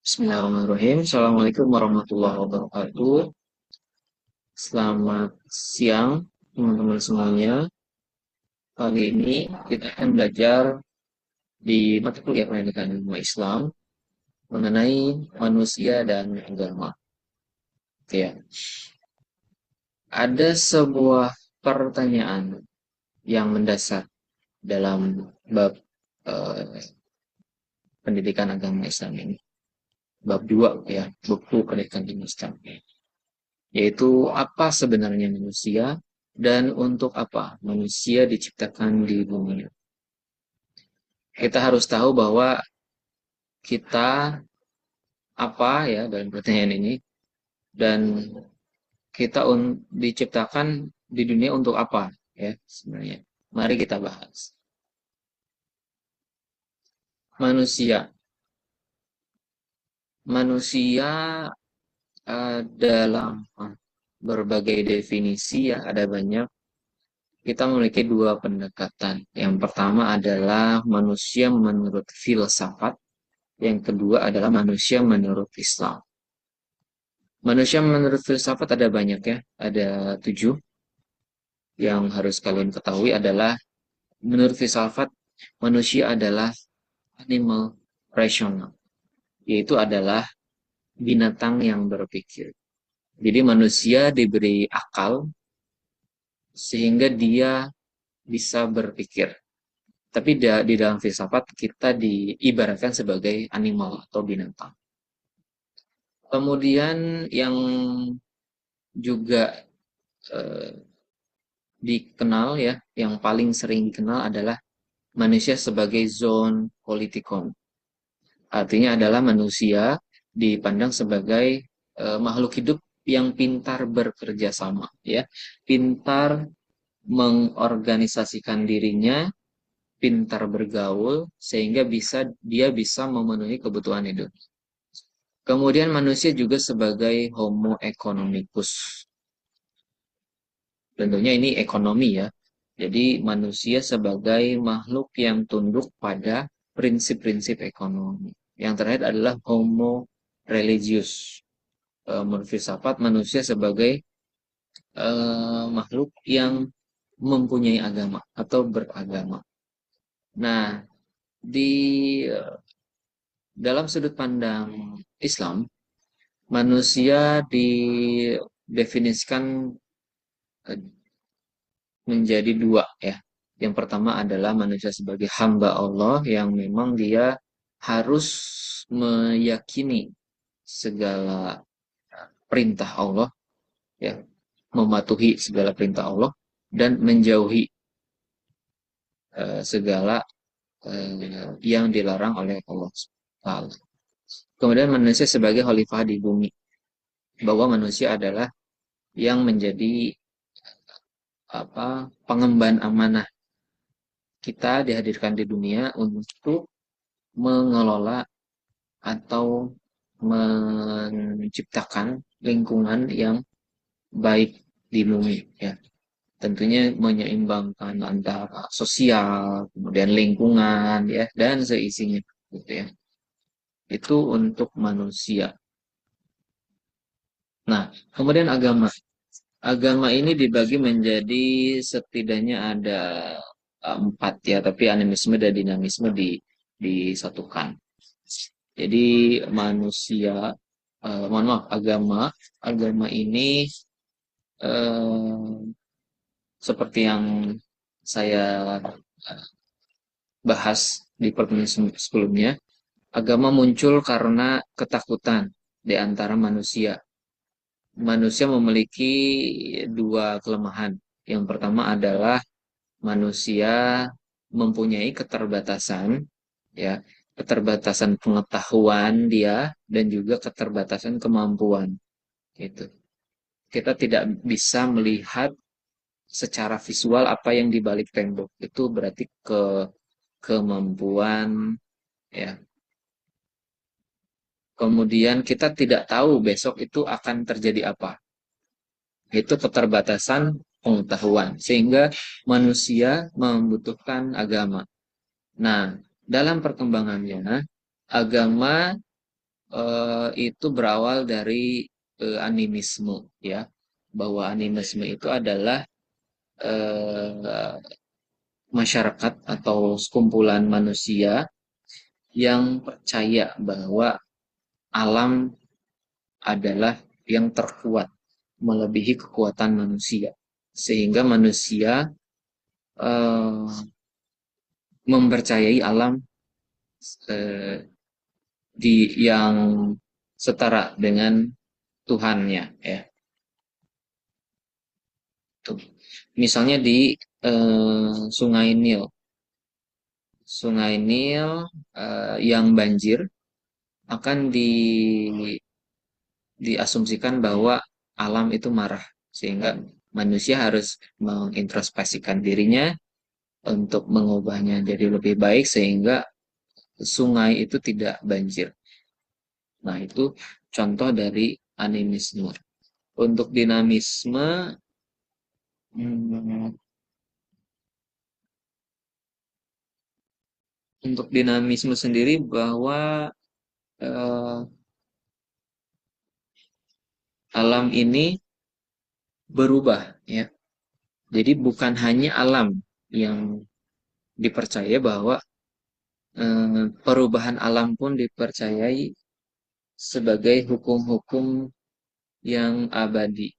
Bismillahirrahmanirrahim. Assalamualaikum warahmatullahi wabarakatuh. Selamat siang, teman-teman semuanya. Kali ini kita akan belajar di mata kuliah pendidikan ilmu Islam mengenai manusia dan agama. Oke, ya. Ada sebuah pertanyaan yang mendasar dalam bab eh, pendidikan agama Islam ini. Bab 2 ya, buku pendidikan ilmu Islam. Yaitu apa sebenarnya manusia dan untuk apa manusia diciptakan di bumi. Kita harus tahu bahwa kita apa ya dalam pertanyaan ini dan kita diciptakan di dunia untuk apa ya sebenarnya. Mari kita bahas. Manusia. Manusia dalam berbagai definisi ya ada banyak. Kita memiliki dua pendekatan. Yang pertama adalah manusia menurut filsafat. Yang kedua adalah manusia menurut Islam. Manusia menurut filsafat ada banyak ya. Ada 7. Yang harus kalian ketahui adalah menurut filsafat manusia adalah animal rational. Yaitu adalah binatang yang berpikir. Jadi manusia diberi akal sehingga dia bisa berpikir. Tapi di dalam filsafat kita diibaratkan sebagai animal atau binatang. Kemudian yang juga eh, dikenal ya, yang paling sering dikenal adalah manusia sebagai zon politikon. Artinya adalah manusia dipandang sebagai makhluk hidup yang pintar bekerja sama ya, pintar mengorganisasikan dirinya, pintar bergaul sehingga dia bisa memenuhi kebutuhan hidup. Kemudian manusia juga sebagai homo economicus. Tentunya ini ekonomi ya. Jadi manusia sebagai makhluk yang tunduk pada prinsip-prinsip ekonomi. Yang terakhir adalah homo religius. Menurut filsafat manusia sebagai makhluk yang mempunyai agama atau beragama. Nah, di dalam sudut pandang Islam, manusia didefinisikan eh, menjadi dua ya. Yang pertama adalah manusia sebagai hamba Allah yang memang dia harus meyakini segala perintah Allah ya, mematuhi segala perintah Allah dan menjauhi segala yang dilarang oleh Allah Taala. Kemudian manusia sebagai khalifah di bumi, bahwa manusia adalah yang menjadi pengemban amanah. Kita dihadirkan di dunia untuk mengelola atau menciptakan lingkungan yang baik di bumi ya. Tentunya menyeimbangkan antara sosial, kemudian lingkungan ya dan seisinya gitu ya. Itu untuk manusia. Nah, kemudian agama. Agama ini dibagi menjadi setidaknya ada 4 ya, tapi animisme dan dinamisme disatukan. Jadi manusia, mohon maaf, agama ini eh, seperti yang saya bahas di pertemuan sebelumnya, agama muncul karena ketakutan di antara manusia. Manusia memiliki dua kelemahan. Yang pertama adalah manusia mempunyai keterbatasan, ya, keterbatasan pengetahuan dia dan juga keterbatasan kemampuan. Gitu. Kita tidak bisa melihat secara visual apa yang di balik tembok. Itu berarti kemampuan, ya. Kemudian kita tidak tahu besok itu akan terjadi apa. Itu keterbatasan pengetahuan. Sehingga manusia membutuhkan agama. Nah, dalam perkembangannya, agama itu berawal dari animisme, ya, bahwa animisme itu adalah eh, masyarakat atau sekumpulan manusia yang percaya bahwa alam adalah yang terkuat melebihi kekuatan manusia, sehingga manusia eh, mempercayai alam eh, di yang setara dengan Tuhannya, ya. Tuh. Misalnya di Sungai Nil, Sungai Nil yang banjir akan diasumsikan bahwa alam itu marah, sehingga manusia harus mengintrospeksikan dirinya untuk mengubahnya jadi lebih baik sehingga sungai itu tidak banjir. Nah, itu contoh dari animisme. Untuk dinamisme, hmm, untuk dinamisme sendiri bahwa eh, alam ini berubah, ya. Jadi bukan hanya alam yang dipercaya, bahwa perubahan alam pun dipercayai sebagai hukum-hukum yang abadi,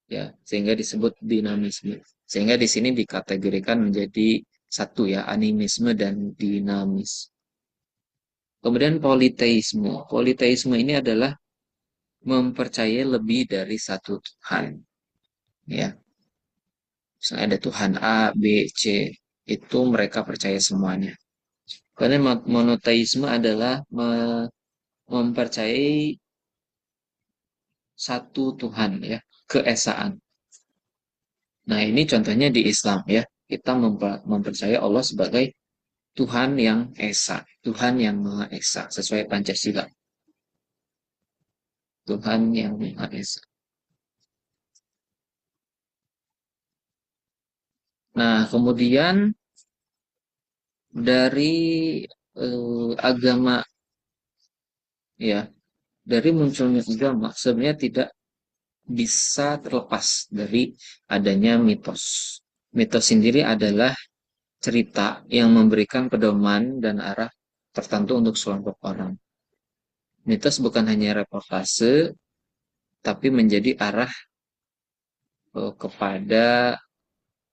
ya, sehingga disebut dinamisme. Sehingga di sini dikategorikan menjadi satu, ya, animisme dan dinamis. Kemudian politeisme. Politeisme ini adalah mempercayai lebih dari satu Tuhan, ya. Misalnya ada Tuhan A, B, C, itu mereka percaya semuanya. Karena monoteisme adalah mempercayai satu Tuhan, ya, keesaan. Nah, ini contohnya di Islam, ya. Kita mempercayai Allah sebagai Tuhan yang esa, Tuhan yang Maha Esa, sesuai Pancasila. Tuhan yang Maha Esa. Nah, kemudian dari agama, ya, dari munculnya agama sebenarnya tidak bisa terlepas dari adanya mitos. Mitos sendiri adalah cerita yang memberikan pedoman dan arah tertentu untuk sekelompok orang. Mitos bukan hanya reportase, tapi menjadi arah kepada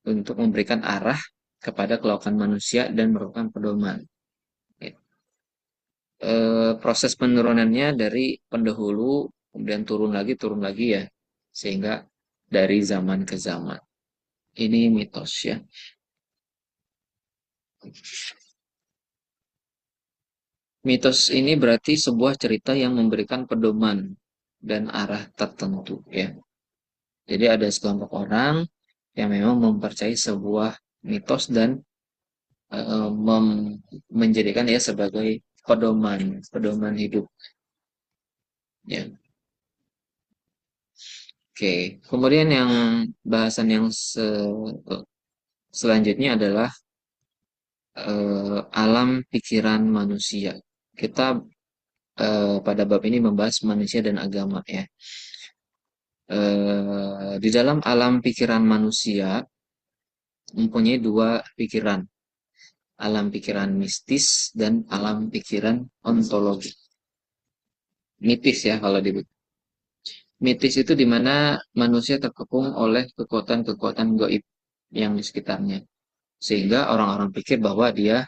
untuk memberikan arah kepada kelakuan manusia dan merupakan pedoman. Proses penurunannya dari pendahulu, kemudian turun lagi, ya, sehingga dari zaman ke zaman. Ini mitos, ya. Mitos ini berarti sebuah cerita yang memberikan pedoman dan arah tertentu, ya. Jadi ada sekelompok orang yang memang mempercayai sebuah mitos dan menjadikan ya sebagai pedoman, pedoman hidup, ya. Oke, kemudian yang bahasan yang selanjutnya adalah alam pikiran manusia. Kita pada bab ini membahas manusia dan agama, ya. Di dalam alam pikiran manusia mempunyai dua pikiran, alam pikiran mistis dan alam pikiran ontologi. Mitis, ya, kalau disebut. Mitis itu di mana manusia terkepung oleh kekuatan-kekuatan gaib yang di sekitarnya. Sehingga orang-orang pikir bahwa dia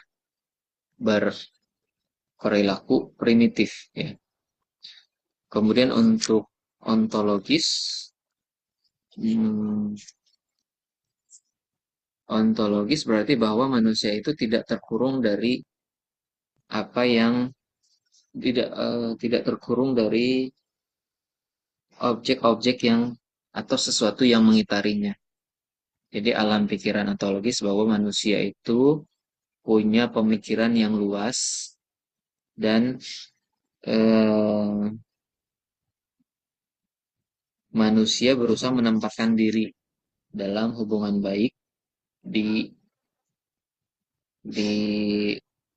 berperilaku primitif, ya. Kemudian untuk ontologis, hmm, ontologis berarti bahwa manusia itu tidak terkurung dari apa yang tidak terkurung dari objek-objek yang atau sesuatu yang mengitarinya. Jadi alam pikiran ontologis bahwa manusia itu punya pemikiran yang luas dan eh, manusia berusaha menempatkan diri dalam hubungan baik di di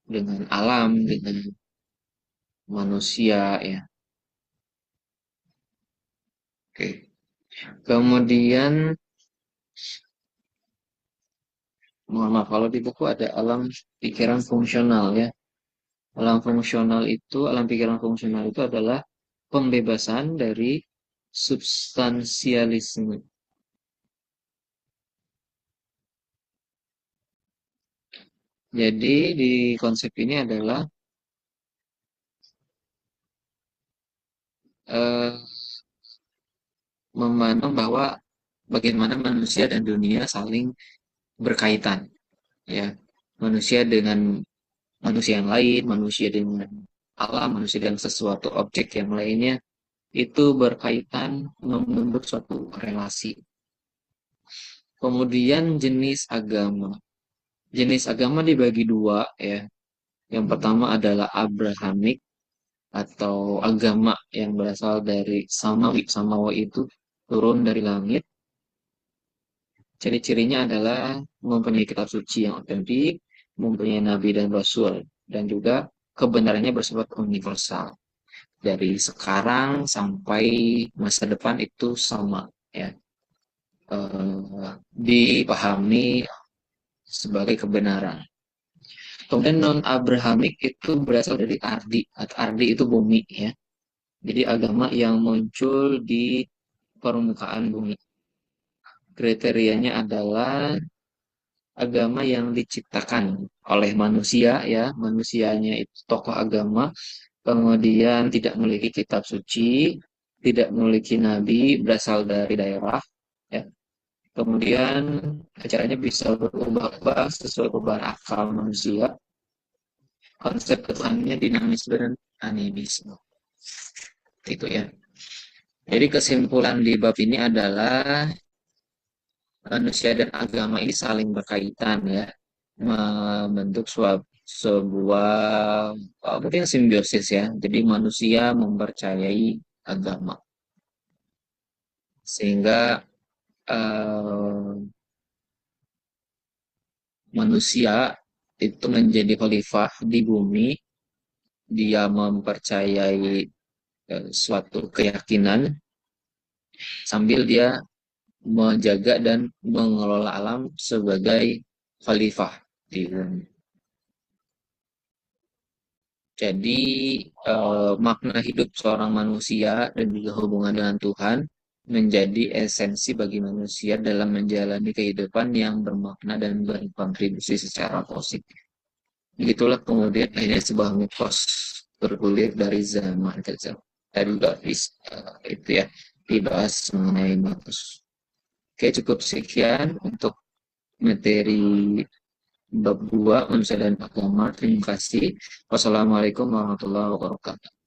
dengan alam, dengan manusia ya. Oke. Kemudian mohon maaf kalau di buku ada alam pikiran fungsional ya. Alam pikiran fungsional itu adalah pembebasan dari substansialisme. Jadi di konsep ini adalah eh, memandang bahwa bagaimana manusia dan dunia saling berkaitan, ya. Manusia dengan manusia yang lain, manusia dengan alam, manusia dengan sesuatu objek yang lainnya itu berkaitan membentuk suatu relasi. Kemudian jenis agama. Jenis agama dibagi dua ya. Yang pertama adalah Abrahamic atau agama yang berasal dari Samawi. Samawi itu turun dari langit. Ciri-cirinya adalah mempunyai kitab suci yang otentik, mempunyai nabi dan rasul, dan juga kebenarannya bersifat universal. Dari sekarang sampai masa depan itu sama, ya. Dipahami sebagai kebenaran. Kemudian non-Abrahamic itu berasal dari Ardi, atau Ardi itu bumi, ya. Jadi agama yang muncul di permukaan bumi. Kriterianya adalah agama yang diciptakan oleh manusia ya, manusianya itu tokoh agama, kemudian tidak memiliki kitab suci, tidak memiliki nabi, berasal dari daerah ya. Kemudian acaranya bisa berubah-ubah sesuai perubahan akal manusia. Konsep ketuhanannya dinamis dan animisme. Itu ya. Jadi kesimpulan di bab ini adalah manusia dan agama ini saling berkaitan ya, membentuk sebuah mungkin simbiosis ya. Jadi manusia mempercayai agama sehingga eh, manusia itu menjadi khalifah di bumi. Dia mempercayai suatu keyakinan sambil dia menjaga dan mengelola alam sebagai khalifah di bumi. Jadi makna hidup seorang manusia dan juga hubungan dengan Tuhan menjadi esensi bagi manusia dalam menjalani kehidupan yang bermakna dan berkontribusi secara positif. Itulah kemudian akhirnya sebuah mitos bergulir dari zaman ke zaman. Tadi itu ya dibahas mengenai mitos. Oke, cukup sekian untuk materi bab 2 manusia dan agama. Terima kasih. Wassalamualaikum warahmatullahi wabarakatuh.